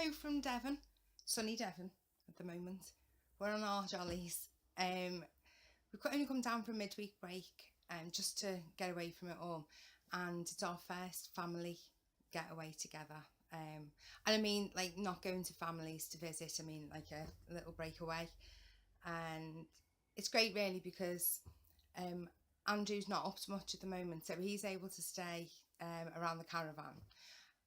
Hello from Devon, sunny Devon at the moment. We're on our jollies. We've only come down for a midweek break just to get away from it all, and it's our first family getaway together. And I mean, like, not going to families to visit, I mean like a little breakaway. And it's great really because Andrew's not up to much at the moment, so he's able to stay around the caravan,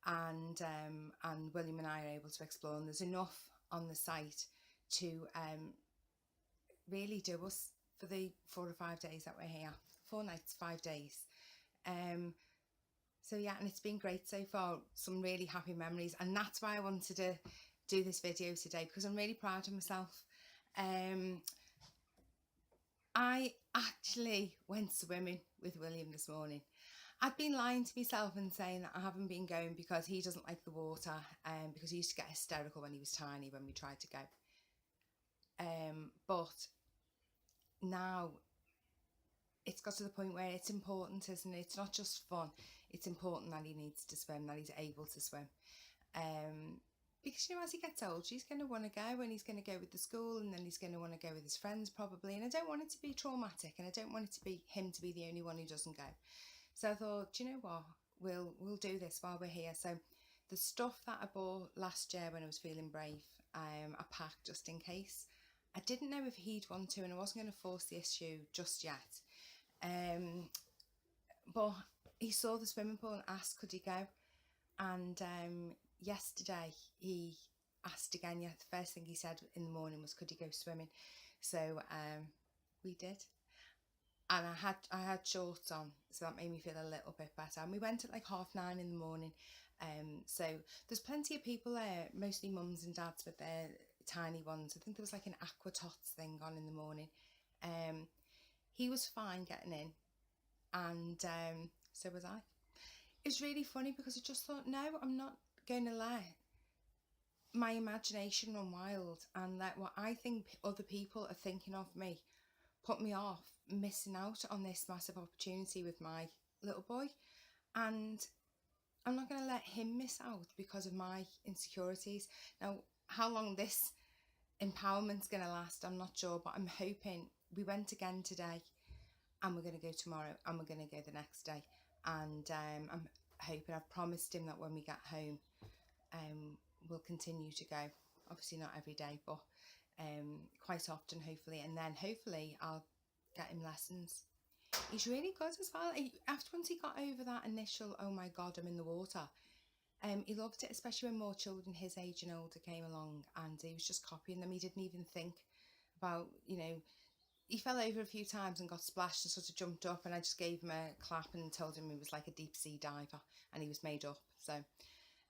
and William and I are able to explore, and there's enough on the site to really do us for the 4 or 5 days that we're here. 4 nights, 5 days. So yeah, and it's been great so far. Some really happy memories, and that's why I wanted to do this video today, because I'm really proud of myself. I actually went swimming with William this morning. I'd been lying to myself and saying that I haven't been going because he doesn't like the water, because he used to get hysterical when he was tiny when we tried to go. But now it's got to the point where it's important, isn't it? It's not just fun. It's important that he needs to swim, that he's able to swim. Because, you know, as he gets older, he's going to want to go, and he's going to go with the school, and then he's going to want to go with his friends probably. And I don't want it to be traumatic, and I don't want it to be him to be the only one who doesn't go. So I thought, do you know what? We'll do this while we're here. So the stuff that I bought last year when I was feeling brave, I packed just in case. I didn't know if he'd want to, and I wasn't going to force the issue just yet. But he saw the swimming pool and asked could he go, and yesterday he asked again. Yeah, the first thing he said in the morning was could he go swimming. So we did, and I had shorts on, so that made me feel a little bit better. And we went at like 9:30 in the morning. So there's plenty of people there, mostly mums and dads with their tiny ones. I think there was like an aqua tots thing on in the morning. He was fine getting in, and so was I. It's really funny because I just thought, no, I'm not going to let my imagination run wild and let what I think other people are thinking of me put me off missing out on this massive opportunity with my little boy. And I'm not going to let him miss out because of my insecurities. Now, how long this empowerment's going to last, I'm not sure, but I'm hoping. We went again today, and we're going to go tomorrow, and we're going to go the next day. And I'm hoping, I've promised him that when we get home, we'll continue to go. Obviously not every day, but quite often, hopefully. And then hopefully I'll get him lessons. He's really good as well. Once he got over that initial, oh my God, I'm in the water, he loved it, especially when more children his age and older came along, and he was just copying them. He didn't even think about, you know, he fell over a few times and got splashed and sort of jumped up, and I just gave him a clap and told him he was like a deep sea diver, and he was made up. So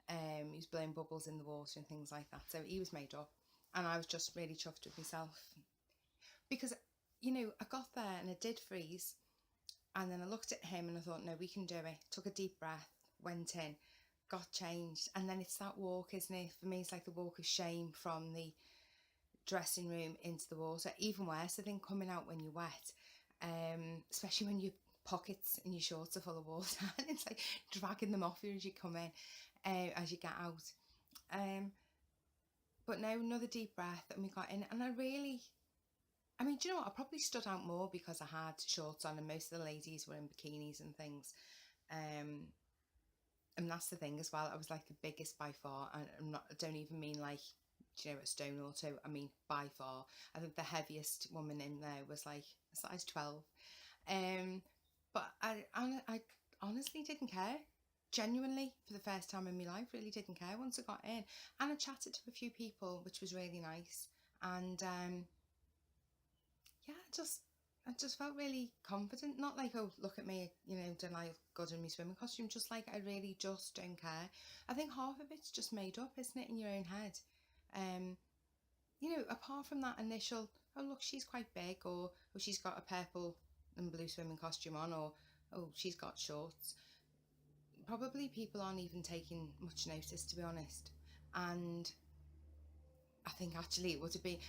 he was blowing bubbles in the water and things like that. So he was made up, and I was just really chuffed with myself because, you know, I got there and I did freeze, and then I looked at him and I thought, no, we can do it. Took a deep breath, went in, got changed, and then it's that walk, isn't it? For me, it's like the walk of shame from the dressing room into the water. Even worse, I think, coming out when you're wet, especially when your pockets and your shorts are full of water, and it's like dragging them off you as you come in, as you get out. But no, another deep breath, and we got in, and I mean, do you know what? I probably stood out more because I had shorts on, and most of the ladies were in bikinis and things. And that's the thing as well. I was like the biggest by far, and I don't even mean like, you know, a stone or two. I mean by far. I think the heaviest woman in there was like a size 12. But I honestly didn't care. Genuinely, for the first time in my life, really didn't care once I got in. And I chatted to a few people, which was really nice. And yeah, I just felt really confident. Not like, oh, look at me, you know, don't I look good in my swimming costume? Just like, I really just don't care. I think half of it's just made up, isn't it, in your own head? You know, apart from that initial, oh, look, she's quite big, or oh, she's got a purple and blue swimming costume on, or oh, she's got shorts. Probably people aren't even taking much notice, to be honest. And I think actually it would have been,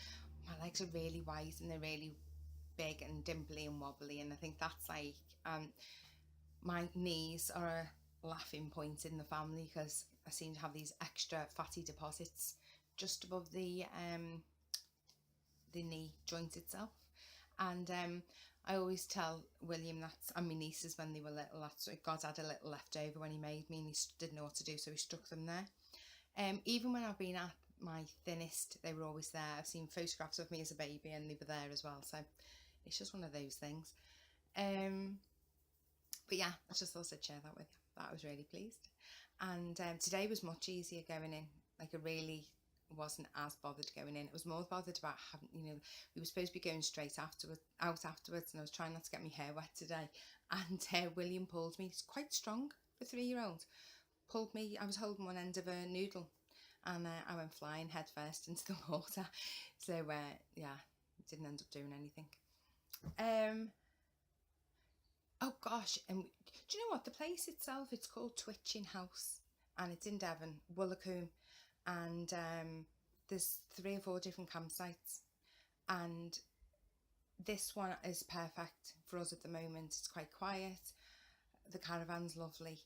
my legs are really wide and they're really big and dimply and wobbly, and I think that's like, my knees are laughing point in the family because I seem to have these extra fatty deposits just above the knee joint itself. And I always tell William that, and my nieces when they were little, that God had a little left over when he made me and he didn't know what to do, so he stuck them there. Even when I've been at my thinnest, they were always there. I've seen photographs of me as a baby and they were there as well, so it's just one of those things. But yeah, I just thought I'd share that with you, that I was really pleased. And today was much easier going in. Like, I really wasn't as bothered going in. It was more bothered about having, we were supposed to be going straight out afterwards, and I was trying not to get my hair wet today. And William pulled me. He's quite strong for a 3-year-old. Pulled me. I was holding one end of a noodle, and I went flying head first into the water. So yeah, didn't end up doing anything. Oh gosh, and do you know what? The place itself, it's called Twitching House, and it's in Devon, Woolacombe, and there's 3 or 4 different campsites, and this one is perfect for us at the moment. It's quite quiet, the caravan's lovely,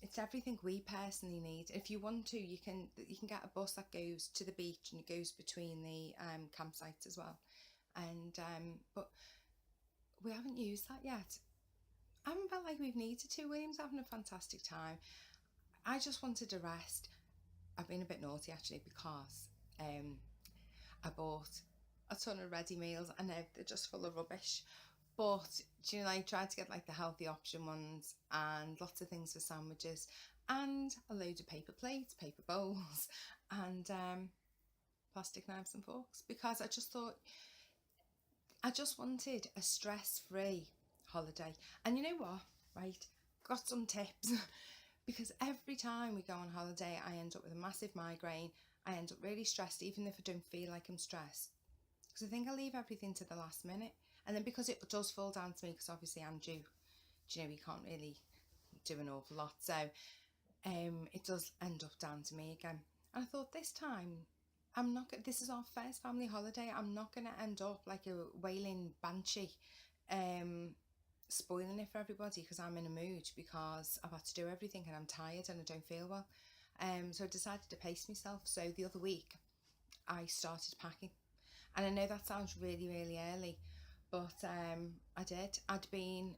it's everything we personally need. If you want to, you can get a bus that goes to the beach and it goes between the campsites as well, and but we haven't used that yet. I haven't felt like we've needed to. William's having a fantastic time. I just wanted a rest. I've been a bit naughty actually because I bought a ton of ready meals. I know they're just full of rubbish, but I tried to get like the healthy option ones and lots of things for sandwiches and a load of paper plates, paper bowls, and plastic knives and forks, because I just thought I just wanted a stress-free holiday. And you know what, right, got some tips because every time we go on holiday I end up with a massive migraine. I end up really stressed even if I don't feel like I'm stressed, because I think I leave everything to the last minute, and then because it does fall down to me, because obviously I'm due, we can't really do an awful lot, so it does end up down to me again. And I thought this time this is our first family holiday. I'm not going to end up like a wailing banshee, spoiling it for everybody because I'm in a mood because I've had to do everything and I'm tired and I don't feel well. So I decided to pace myself. So the other week I started packing, and I know that sounds really, really early, but I did. I'd been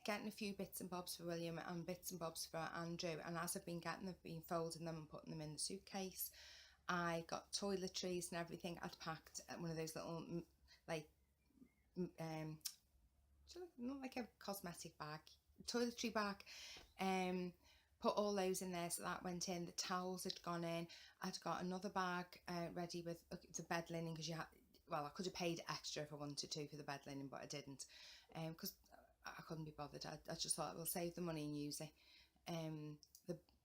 getting a few bits and bobs for William and bits and bobs for Andrew, and as I've been getting them, I've been folding them and putting them in the suitcase. I got toiletries and everything. I'd packed one of those little not like a cosmetic bag, toiletry bag, put all those in there, so that went in. The towels had gone in. I'd got another bag ready with the bed linen, because I could have paid extra if I wanted to for the bed linen, but I didn't, because I couldn't be bothered. I just thought we'll save the money and use it.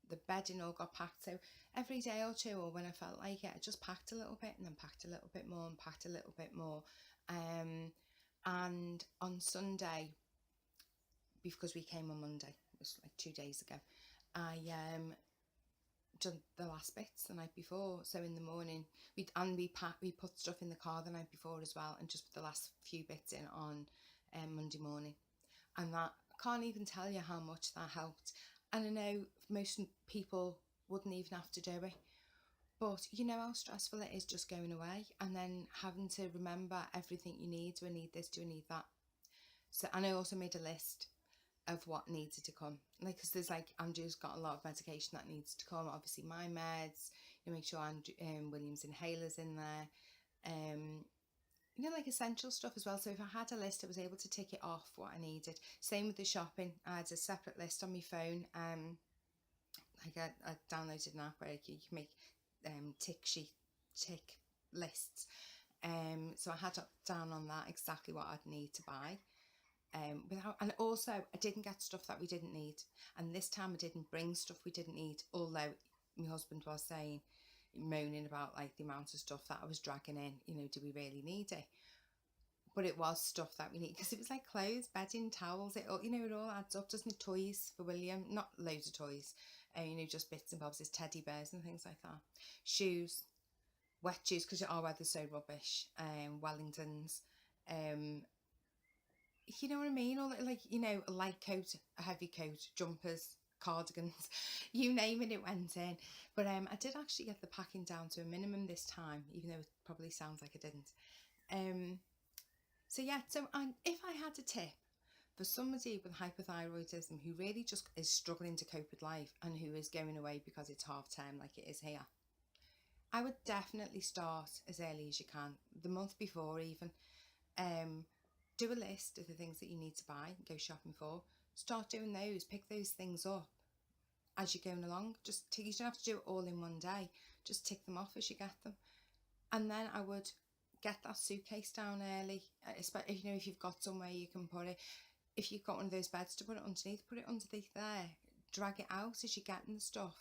The bedding all got packed, so every day or two, or when I felt like it, I just packed a little bit and then packed a little bit more and packed a little bit more. And on Sunday, because we came on Monday, it was like 2 days ago, I done the last bits the night before. So in the morning, we put stuff in the car the night before as well, and just put the last few bits in on Monday morning. And that, I can't even tell you how much that helped. And I know most people wouldn't even have to do it, but you know how stressful it is just going away and then having to remember everything you need. Do I need this? Do I need that? So, and I also made a list of what needed to come, like, because there's like, Andrew's got a lot of medication that needs to come, obviously my meds, make sure William's inhaler's in there, like essential stuff as well. So if I had a list, I was able to tick it off what I needed. Same with the shopping. I had a separate list on my phone. Like I downloaded an app where you can make tick lists. So I had down on that exactly what I'd need to buy. And also I didn't get stuff that we didn't need. And this time I didn't bring stuff we didn't need, although my husband was moaning about like the amount of stuff that I was dragging in. Do we really need it? But it was stuff that we need, because it was like clothes, bedding, towels, it all adds up, doesn't it? Toys for William, not loads of toys, just bits and bobs, his teddy bears and things like that. Shoes, wet shoes, because our weather's so rubbish, Wellingtons, you know what I mean? All like, you know, a light coat, a heavy coat, jumpers, cardigans, you name it, it went in. But I did actually get the packing down to a minimum this time, even though it probably sounds like I didn't. So yeah, so if I had a tip for somebody with hypothyroidism who really just is struggling to cope with life and who is going away because it's half term like it is here, I would definitely start as early as you can, the month before even. Do a list of the things that you need to buy and go shopping for. Start doing those, pick those things up as you're going along. You don't have to do it all in one day. Just tick them off as you get them. And then I would get that suitcase down early, especially, you know, if you've got somewhere you can put it. If you've got one of those beds to put it underneath there. Drag it out as you're getting the stuff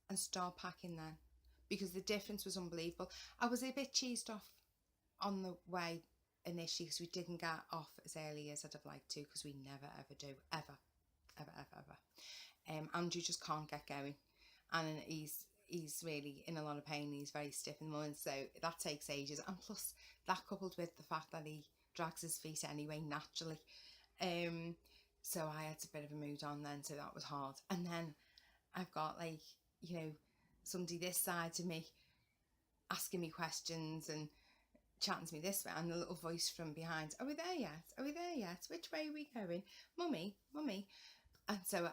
and start packing then, because the difference was unbelievable. I was a bit cheesed off on the way initially because we didn't get off as early as I'd have liked to, because we never ever do, ever. Andrew just can't get going, and he's really in a lot of pain. He's very stiff in the morning, so that takes ages, and plus that coupled with the fact that he drags his feet anyway naturally, so I had a bit of a mood on then, so that was hard. And then I've got, like, you know, somebody this side to me asking me questions and chatting to me this way, and a little voice from behind, are we there yet, which way are we going, mummy? And so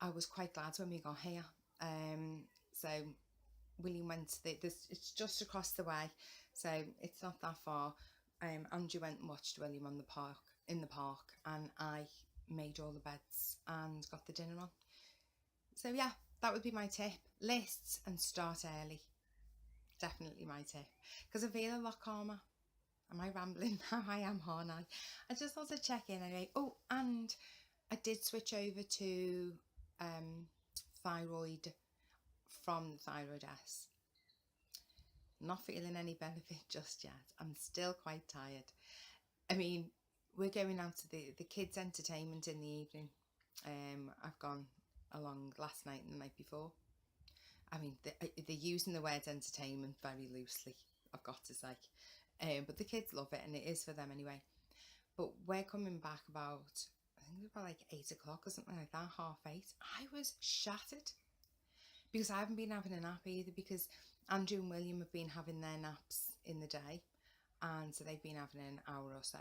I was quite glad when we got here. So William went to it's just across the way, so it's not that far. Andrew went and watched William in the park, and I made all the beds and got the dinner on. So yeah, that would be my tip. Lists and start early. Definitely my tip, because I feel a lot calmer. Am I rambling now? I am, aren't I? I just thought I'd check in anyway. Oh, and I did switch over to thyroid from Thyroid S. Not feeling any benefit just yet. I'm still quite tired. I mean, we're going out to the kids' entertainment in the evening. I've gone along last night and the night before. I mean, they're using the word entertainment very loosely, I've got to say. But the kids love it, and it is for them anyway. But we're coming back about, I think it was about like 8 o'clock or something like that, 8:30. I was shattered, because I haven't been having a nap either, because Andrew and William have been having their naps in the day, and so they've been having an hour or so,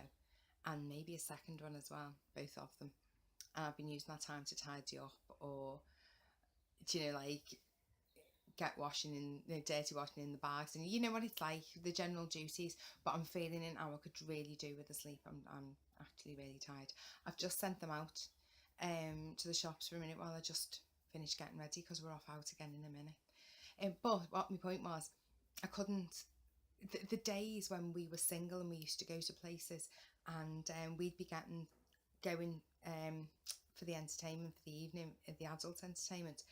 and maybe a second one as well, both of them. And I've been using that time to tidy up, or, you know, like, get washing in, dirty washing in the bags, and you know what it's like, the general duties. But I'm feeling an hour could really do with the sleep. I'm actually really tired. I've just sent them out to the shops for a minute while I just finish getting ready, because we're off out again in a minute. But what my point was, I couldn't, the days when we were single and we used to go to places, and we'd be going for the entertainment for the evening, the adult entertainment,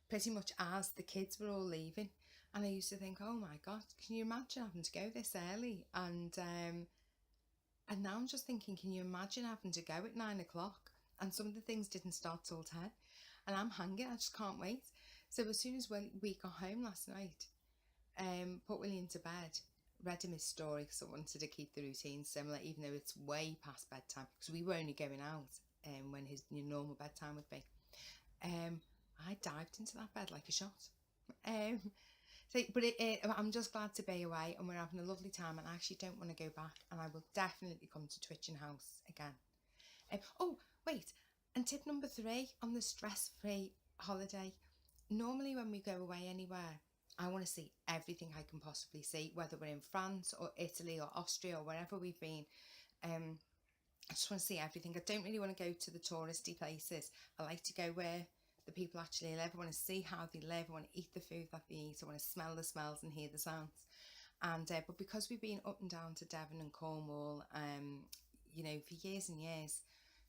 pretty much as the kids were all leaving. And I used to think, oh my God, can you imagine having to go this early? And now I'm just thinking, can you imagine having to go at 9 o'clock? And some of the things didn't start till 10. And I'm hanging, I just can't wait. So as soon as we got home last night, put William to bed, read him his story, because I wanted to keep the routine similar, even though it's way past bedtime, because we were only going out when his normal bedtime would be. I dived into that bed like a shot. I'm just glad to be away, and we're having a lovely time, and I actually don't want to go back, and I will definitely come to Twitching House again. Oh, wait, and tip number 3 on the stress-free holiday. Normally when we go away anywhere, I want to see everything I can possibly see, whether we're in France or Italy or Austria or wherever we've been. I just want to see everything. I don't really want to go to the touristy places. I like to go where the people actually live. I want to see how they live. I want to eat the food that they eat. I want to smell the smells and hear the sounds. And but because we've been up and down to Devon and Cornwall, you know, for years and years,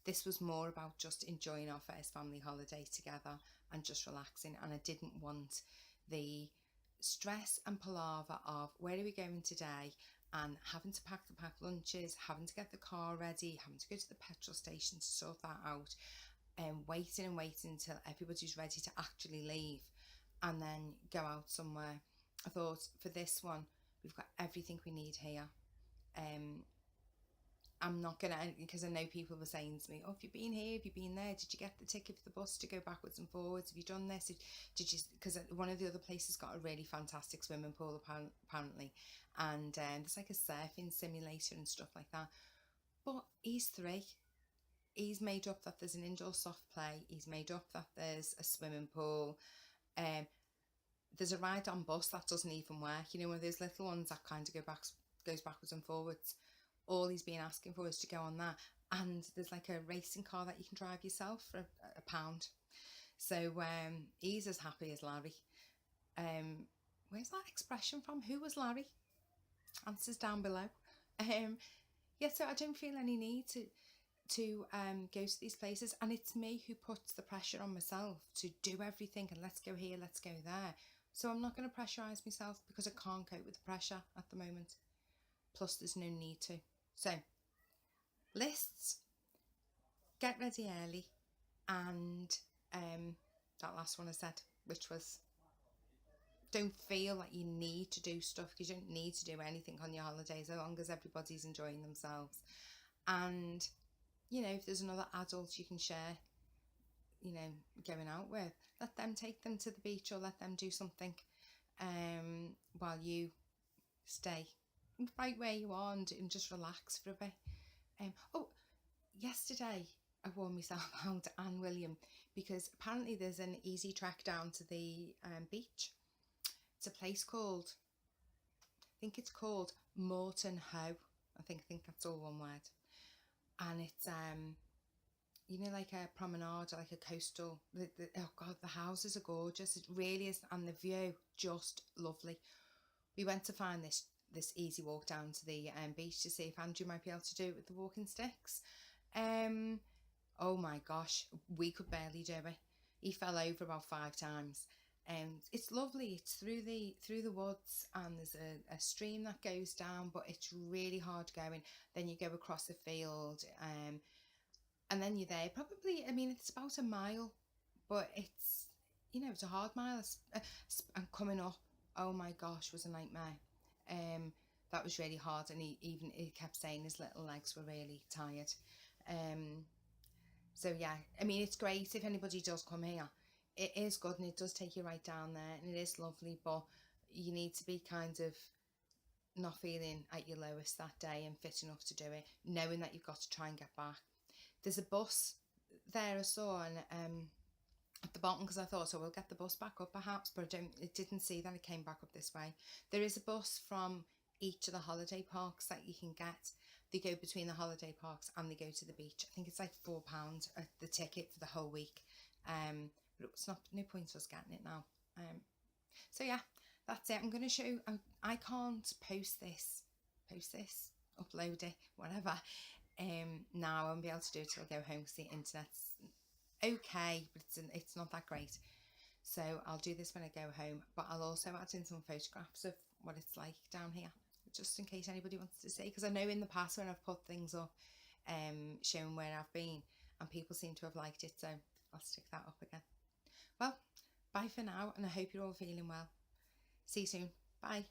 this was more about just enjoying our first family holiday together and just relaxing. And I didn't want the stress and palaver of where are we going today, and having to pack lunches, having to get the car ready, having to go to the petrol station to sort that out, and waiting until everybody's ready to actually leave and then go out somewhere. I thought, for this one, we've got everything we need here. I'm not gonna, because I know people were saying to me, oh, have you been here, have you been there, did you get the ticket for the bus to go backwards and forwards, have you done this, did you, because one of the other places got a really fantastic swimming pool apparently, and there's like a surfing simulator and stuff like that. But he's 3, he's made up that there's an indoor soft play, he's made up that there's a swimming pool, there's a ride on bus that doesn't even work, you know, one of those little ones that kind of goes backwards and forwards. All he's been asking for is to go on that, and there's like a racing car that you can drive yourself for £1. So he's as happy as Larry. Where's that expression from? Who was Larry? Answers down below. Yeah, so I don't feel any need to go to these places, and it's me who puts the pressure on myself to do everything and let's go here, let's go there. So I'm not going to pressurise myself because I can't cope with the pressure at the moment. Plus there's no need to. So lists, get ready early, and that last one I said, which was don't feel like you need to do stuff, because you don't need to do anything on your holidays as long as everybody's enjoying themselves. And you know, if there's another adult you can share, you know, going out with, let them take them to the beach, or let them do something while you stay right where you are and just relax for a bit. Oh, yesterday I wore myself out and William, because apparently there's an easy trek down to the beach. It's a place called, I think it's called Morton Hoe. I think that's all one word. And it's you know, like a promenade, like a coastal. Oh God, the houses are gorgeous. It really is, and the view just lovely. We went to find this easy walk down to the beach to see if Andrew might be able to do it with the walking sticks. Oh my gosh, we could barely do it. He fell over about 5 times. It's lovely. It's through the woods, and there's a stream that goes down, but it's really hard going. Then you go across a field, and then you're there. Probably, I mean, it's about a mile, but it's, you know, it's a hard mile. And coming up, oh my gosh, was a nightmare. That was really hard, and he kept saying his little legs were really tired. So yeah, I mean, it's great if anybody does come here. It is good, and it does take you right down there, and it is lovely, but you need to be kind of not feeling at your lowest that day and fit enough to do it, knowing that you've got to try and get back. There's a bus there I saw, and at the bottom, because I thought, oh, we'll get the bus back up perhaps, but it didn't see that it came back up this way. There is a bus from each of the holiday parks that you can get. They go between the holiday parks and they go to the beach. I think it's like £4 the ticket for the whole week. But it's not, no point us getting it now. So yeah, that's it. I'm going to show, I can't post this, upload it, whatever. Now I won't be able to do it till I go home because the internet's okay, but it's not that great. So I'll do this when I go home, but I'll also add in some photographs of what it's like down here, just in case anybody wants to see, because I know in the past when I've put things up showing where I've been, and people seem to have liked it, so I'll stick that up again. Well, bye for now, and I hope you're all feeling well. See you soon. Bye.